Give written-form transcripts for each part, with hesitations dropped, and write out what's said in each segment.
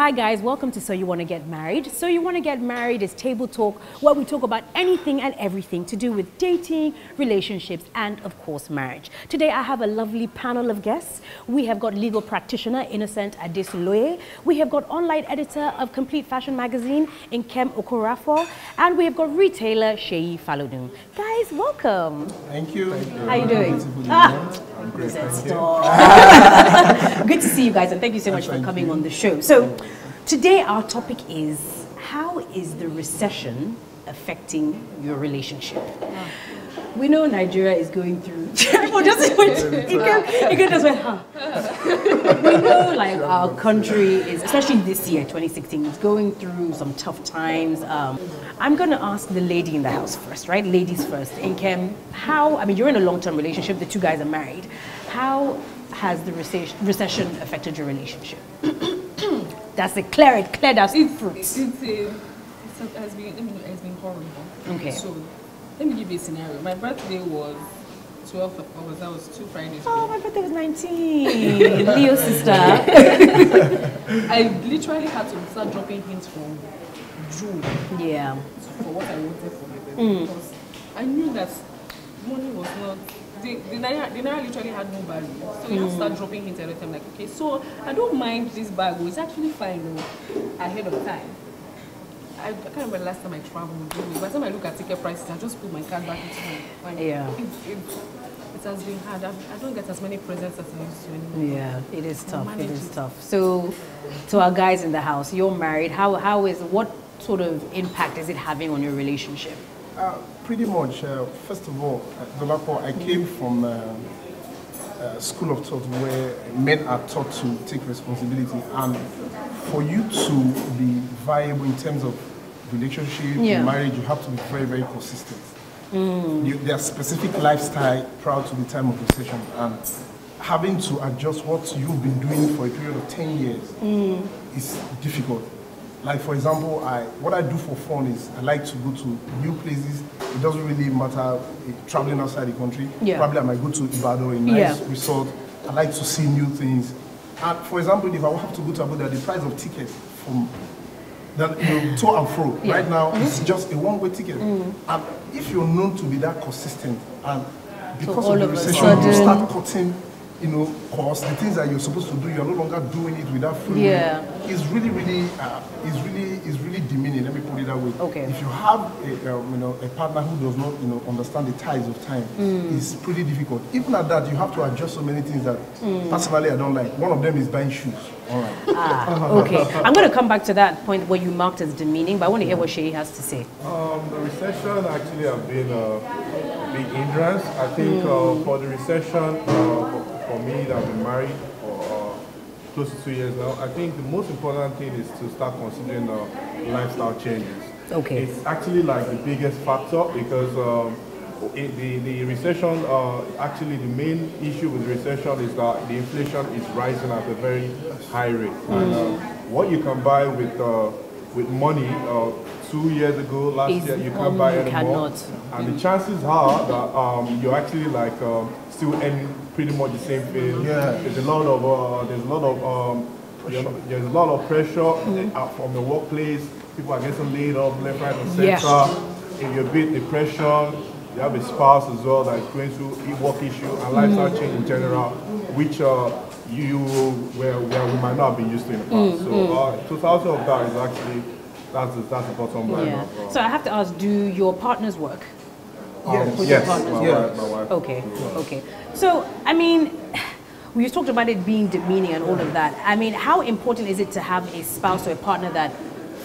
Hi guys, welcome to So You Want to Get Married. So You Want to Get Married is table talk where we talk about anything and everything to do with dating, relationships, and of course marriage. Today I have a lovely panel of guests. We have got legal practitioner Innocent Adesunloye. We have got online editor of Complete Fashion magazine Nkem Okorafor, and we have got retailer Seyi Falodun. Guys, welcome. Thank you. How are you doing? I'm great. Thank you. Good to see you guys, and thank you so much for coming on the show. So today our topic is, how is the recession affecting your relationship? We know Nigeria is going through. We know, like, our country is, especially this year, 2016, is going through some tough times. I'm going to ask the lady in the house first, right? Ladies first. Nkem, you're in a long-term relationship. The two guys are married. How has the recession affected your relationship? That's it. Clear it. Clear that fruit. It has been horrible. Okay. So, let me give you a scenario. My birthday was 12th of August. That was 2 Fridays ago. Oh, my birthday was 19. Leo sister. I literally had to start dropping hints from June. Yeah. For what I wanted for my birthday. Because I knew that money was not... The Naira literally had no value. So you have to start dropping hints every time. Like, okay, so I don't mind this bag. It's actually fine ahead of time. I can't remember the last time I traveled. By the time I look at ticket prices, I just put my card back into my... Yeah. It has been hard. I don't get as many presents as I used to anymore. Yeah, it is tough. It is tough. So, to our guys in the house, you're married. What sort of impact is it having on your relationship? Pretty much. First of all, Dolapo, I came from a school of thought where men are taught to take responsibility, and for you to be viable in terms of relationship, marriage, you have to be very, very consistent. There are specific lifestyle prior to the time of recession, and having to adjust what you've been doing for a period of 10 years is difficult. Like, for example, what I do for fun is I like to go to new places. It doesn't really matter traveling outside the country. Yeah. Probably I might go to Ibadan, a nice resort. I like to see new things. And for example, if I have to go to Abuja, the price of tickets from to and fro right now is just a one-way ticket. And if you're known to be that consistent, and because of the recession, you start cutting, costs, the things that you're supposed to do, you're no longer doing it without freedom. Yeah. It's really demeaning. Let me put it that way. Okay. If you have a partner who does not understand the tides of time, it's pretty difficult. Even at that, you have to adjust so many things that personally I don't like. One of them is buying shoes. All right. Okay. I'm going to come back to that point where you marked as demeaning, but I want to hear what Seyi has to say. The recession actually has been a big hindrance. I think for the recession, for me that I've been married for close to 2 years now, I think the most important thing is to start considering lifestyle changes. Okay. It's actually like the biggest factor, because the recession, actually the main issue with the recession is that the inflation is rising at a very high rate. And what you can buy with money 2 years ago, last year, you can't buy anymore. And the chances are that you're actually like still earning pretty much the same thing. Yeah. There's a lot of pressure from the workplace. People are getting laid off left, right, and center. Yeah. If you're a bit depression, you have a spouse as well that is going through a work issue and lifestyle change in general, which we might not have been used to in the past. So totality of that is actually that's the bottom line. Yeah. So I have to ask, do your partners work? Yes. My wife. Okay. Okay. So we talked about it being demeaning and all of that. How important is it to have a spouse or a partner that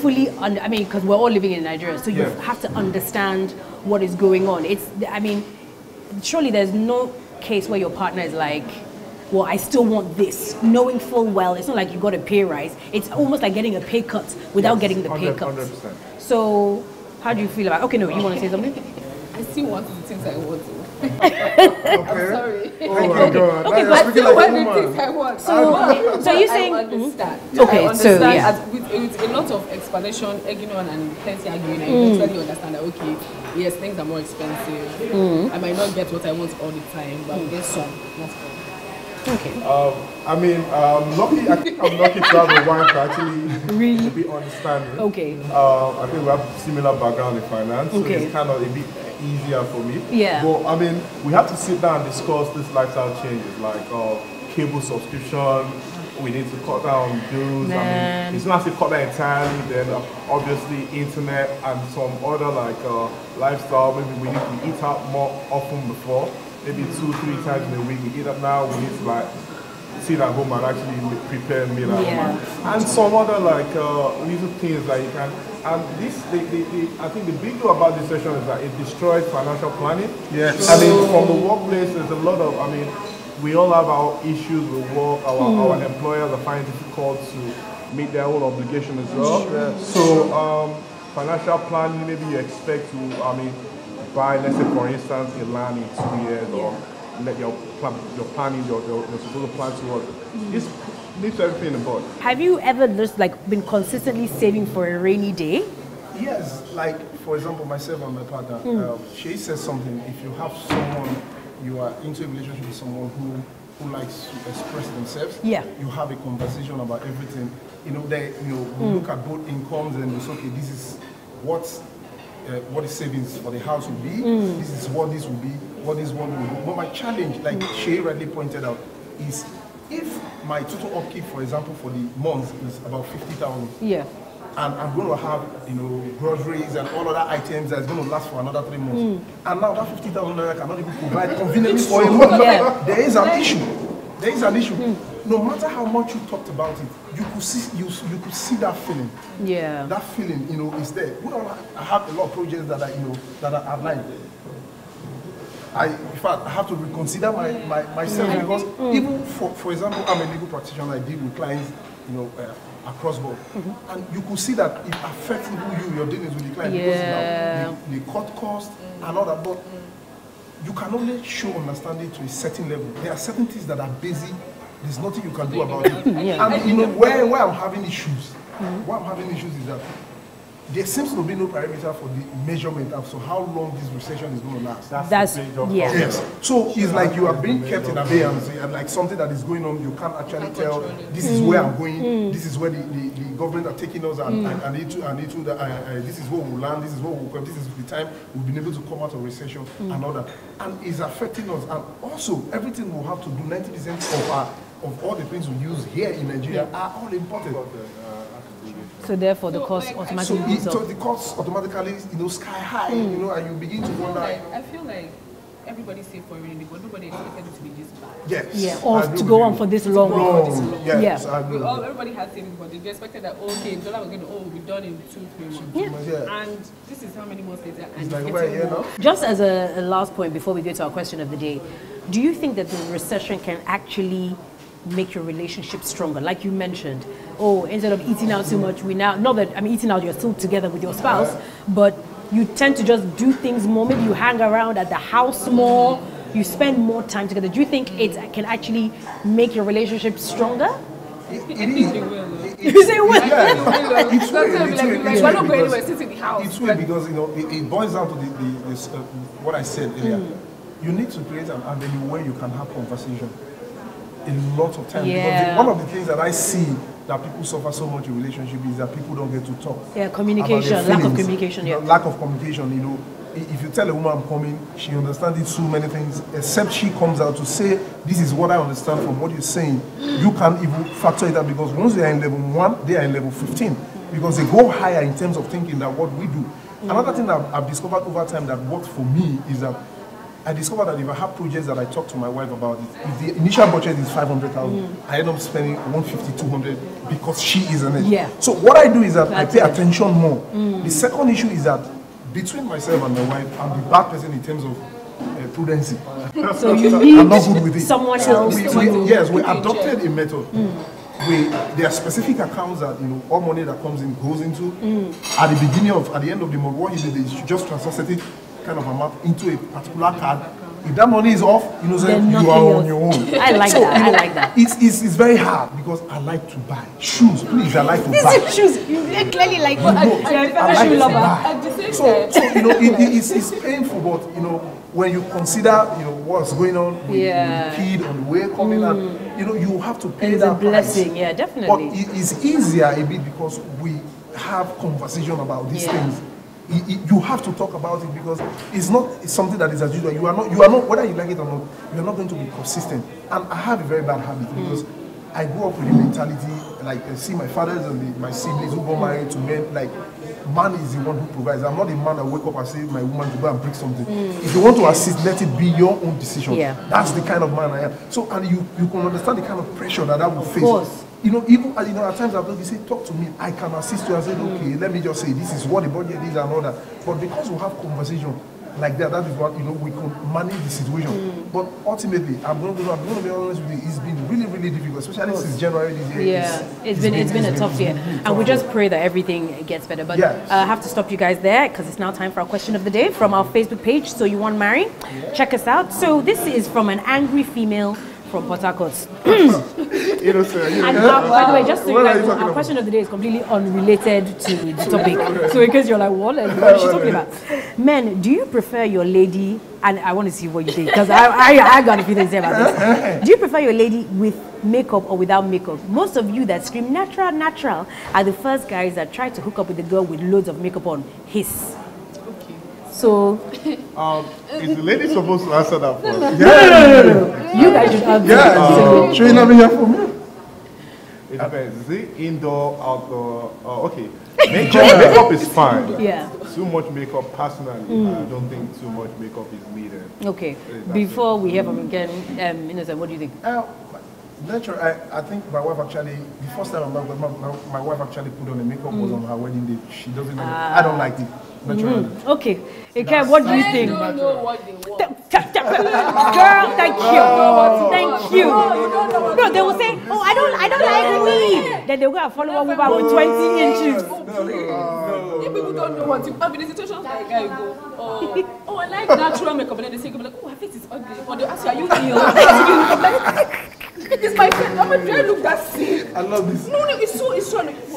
fully, because we're all living in Nigeria, so you have to understand what is going on. Surely there's no case where your partner is like, well, I still want this, knowing full well it's not like you got a pay rise. It's almost like getting a pay cut without getting the pay cut. 100%. So how do you feel about? Okay, no, you want to say something? I still want the things I want to. Okay. I'm sorry. Oh my God. Okay, but I still want the things I want. So you're saying? I understand. Okay, I understand. so yeah. With a lot of explanation, egging on and plenty arguing, I eventually understand that, okay, yes, things are more expensive. I might not get what I want all the time, but I'll get some. That's fine. Okay. I mean, lucky. I think I'm lucky to have a wife to actually Really? be understanding. Okay. I think we have similar background in finance, so Okay. it's kind of a bit easier for me. Yeah. But I mean, we have to sit down and discuss these lifestyle changes, like cable subscription. We need to cut down on bills. Man. I mean, it's not to cut down entirely. Then obviously internet and some other like lifestyle. Maybe we need to eat out more often before. Maybe 2-3 times in a week. We eat up now. We need to like sit at home and actually prepare a meal at home. And some other like little things that you can. And this, I think the big deal about this session is that it destroys financial planning. Yes. I mean, from the workplace, there's a lot of. I mean, we all have our issues with work. Our employers are finding it difficult to meet their own obligation as well. So financial planning, maybe you expect to. I mean, buy, let's say for instance, a land in 2 years, or let your planning, you're supposed to plan towards. This needs everything in the board. Have you ever just like been consistently saving for a rainy day? Yes, like for example, myself and my partner, she says something. If you have someone, you are into a relationship with someone who likes to express themselves. Yeah. You have a conversation about everything. You know, we look at both incomes and it's okay. This is what the savings for the house will be. This is what this will be. What this one will be. But my challenge, like Seyi rightly pointed out, is if my total upkeep, for example, for the month is about 50,000. Yeah. And I'm going to have, groceries and all other items that's going to last for another 3 months. And now that 50,000 naira cannot even provide conveniently for a month. Yeah. There is an issue. There is an issue. No matter how much you talked about it, you could see that feeling. Yeah. That feeling, is there. I have a lot of projects that that are outlined. In fact, I have to reconsider myself because even for example, I'm a legal practitioner. I deal with clients, across board, and you could see that it affects your dealings with the client because now the court cost and all that. But you can only show understanding to a certain level. There are certain things that are basic. There's nothing you can do about it. And where I'm having issues, is that there seems to be no parameter for the measurement of how long this recession is going to last. That's yes. So it's like you are being kept in abeyance, and like something that is going on, you can't actually tell. This is where I'm going. This is where the government are taking us, and this is where we'll land. This is where we'll come. This is the time we've been able to come out of recession and all that, and it's affecting us. And also, everything we'll have to do. 90% of all the things we use here in Nigeria are all imported. So therefore, the cost automatically goes up. So the cost automatically, sky high, and you begin to wonder. I feel like everybody saved for a rainy day, but nobody expected it to be this bad. Yes. Yeah, or to go on for this long. Yes, yeah. Everybody had savings, but they expected that dollar was going to be done in 2-3 months. Yeah. And this is how many months later, and it's like over a year now. Just as a last point before we go to our question of the day, do you think that the recession can actually make your relationship stronger? Like you mentioned, instead of eating out too much, eating out, you're still together with your spouse, but you tend to just do things more. Maybe you hang around at the house more, you spend more time together. Do you think it can actually make your relationship stronger? It is. You say what? Yeah. It's we're not going anywhere, sit in the house. It's weird because it boils down to what I said earlier. You need to create an avenue where you can have conversation. A lot of time, because one of the things that I see that people suffer so much in relationship is that people don't get to talk. Yeah, communication, lack of communication. Yeah, lack of communication. If you tell a woman I'm coming, she understands it so many things. Except she comes out to say, "This is what I understand from what you're saying." You can't even factor it out because once they are in level 1, they are in level 15 because they go higher in terms of thinking that what we do. Another thing that I've discovered over time that works for me is that I discovered that if I have projects that I talk to my wife about it, if the initial budget is 500,000, I end up spending 150, 200 because she is in it. Yeah. So what I do is that I pay attention more. The second issue is that between myself and my wife, I'm the bad person in terms of prudency. So you need I'm not good with it. someone else. Yes, we adopted a method. There are specific accounts that all money that comes in goes into. At the end of the month, what you do is you just transfer it kind of amount into a particular card, If that money is off, you know, Then you nothing are on else. your own. I like So, that. you I know, like that. It's very hard because I like to buy shoes. Please, I like to buy. Shoes. You clearly like No, I like shoe to lover. At the buy. same So time, you know, it's painful, but you know, when you consider, you know, what's going on with Yeah. the kid on the way coming out, you know, you have to pay It's a that blessing. price. Yeah, But definitely. it's easier a bit because we have conversation about these Yeah. things. You have to talk about it because it's something that is as usual. You are not, whether you like it or not, you are not going to be consistent. And I have a very bad habit because I grew up with the mentality, like I see my fathers and my siblings who got married to men, like man is the one who provides. I'm not a man that wake up and say my woman to go and break something. If you want to assist, let it be your own decision. Yeah. That's the kind of man I am. So, and you can understand the kind of pressure that will face. course. You know, even you know, at times I've you say, talk to me, I can assist you. I said, okay, let me just say this is what the budget is and all that. But because we have conversation like that, that is what, you know, we can manage the situation. But ultimately, I'm going to be honest with you, it's been really, really difficult, especially since January this year. Yeah, it's been a tough year, and we just pray that everything gets better. But Yes. I have to stop you guys there because it's now time for our question of the day from our Facebook page. So you want marry? Check us out. So this is from an angry female from Port Harcourt. Innocent. And by the way, just so you What are guys you know, talking our about? question of the day is completely unrelated to the topic. So in case you're like, what is she talking about? Men, do you prefer your lady, and I want to see what you think, because I got a few things to say about this. Do you prefer your lady with makeup or without makeup? Most of you that scream natural, natural are the first guys that try to hook up with the girl with loads of makeup on. Hiss. So, Is the lady supposed to answer that first? Yeah. you guys should answer. Yeah. Showing up here for me. It depends. Is it indoor, outdoor? Okay. Makeup is fine. Yeah. Too much makeup, personally, I don't think too much makeup is needed. Okay. That's Before we hear from again, Innocent, what do you think? Naturally, I think my wife actually, the first time my wife actually put on the makeup was on her wedding day. She doesn't like it. I don't like it. Naturally. Okay. Okay, what do you I think? don't know what they want. Girl, thank you. Thank you. No, they will say, oh, I don't like me. Then they'll go and follow one woman with 20 inches. If people don't know what to, I've been in situations like a guy go, oh, I like natural makeup, and then they say, like, oh, my face is ugly. Or they ask you, are you real? I'm like, it's my face. I'm like, do I look that sick? I love this. No, it's so.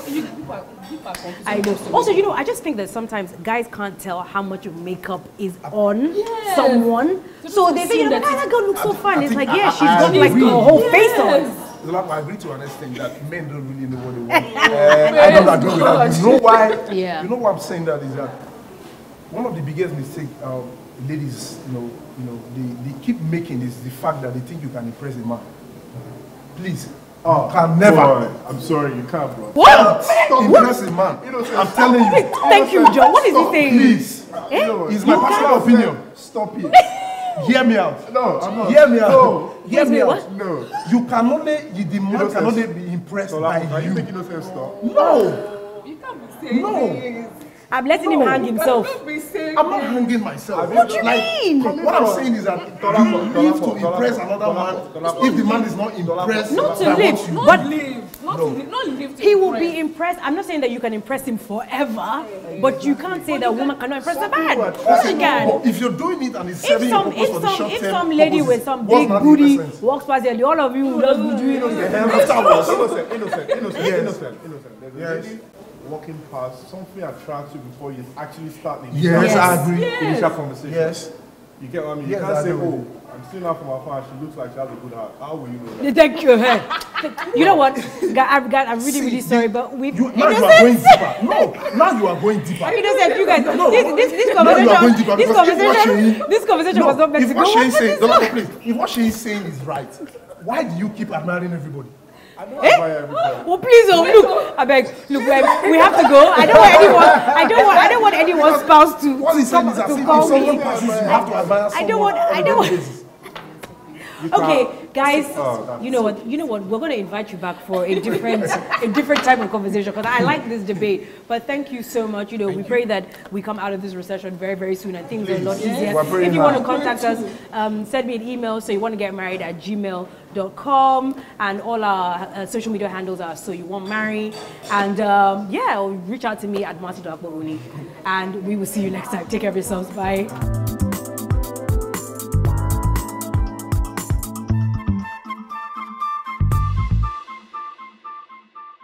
People are confused. I know. Also, you know, I just think that sometimes guys can't tell how much of makeup is on someone. So they say, you know, that girl looks so fine. It's like, yeah, she's got like agree. her whole face on. Dolapo, I agree to an extent that men don't really know what they want. I don't agree with that. You know why? Yeah. You know why I'm saying that is that one of the biggest mistakes ladies, they keep making is the fact that they think you can impress a man. Please. You can never. Boy, I'm sorry, you can't, bro. What? Impress a man. I'm telling you. Thank you, John. What is he saying? Please. It's my personal opinion. Stop it. Hear me out. No, I'm not. Hear me out. No. Hear me What? out. No. You can only, the man Innocent. can only be impressed by Are you you. making Innocent stop? No. You can't be saying No. things. I'm letting him hang himself. Don't be saying I'm not hanging myself. What do you mean? What I'm saying is that you live to impress another man. If the man is not impressed, Not to by live, what you Not but live. Not No. live. Not live to he will impress. be impressed. I'm not saying that you can impress him forever, but you can't say that a woman cannot impress a man. Of course she can. But if you're doing it and it's serving your purpose for the short term, If some lady with some what's big not booty the essence? walks past you, all of you will just be doing it. Afterwards. Innocent. Yes. There's a Yes. lady walking past, something attracts you before you actually start the Yes, I agree. initial conversation. Yes. You get what I mean? Yes, You can't I say, do. oh, I'm seeing her from afar, she looks like she has a good heart. How will you know that? Thank you. You know what? I'm really sorry, but we've Now you are going deeper. No, now you are going deeper. Innocent, you guys, No. this Now you are going deeper conversation, this conversation was not meant to If what go. she is saying, Dolapo, please, if what she is saying is right, why do you keep admiring everybody? I don't admire everybody. Oh please, look, I beg, look, we have to go. I don't want anyone's spouse to What he's saying is that to if call someone me. passes, you have to admire someone. I don't want. Okay, guys, Oh, you know what? We're going to invite you back for a different type of conversation because I like this debate. But thank you so much. We pray that we come out of this recession very, very soon and things are a lot easier. We're praying If you want to hard. contact us, send me an email. So you want to get married at gmail.com, and all our social media handles are So You Want Marry. And or reach out to me at Marcy, and we will see you next time. Take care of yourselves. Bye.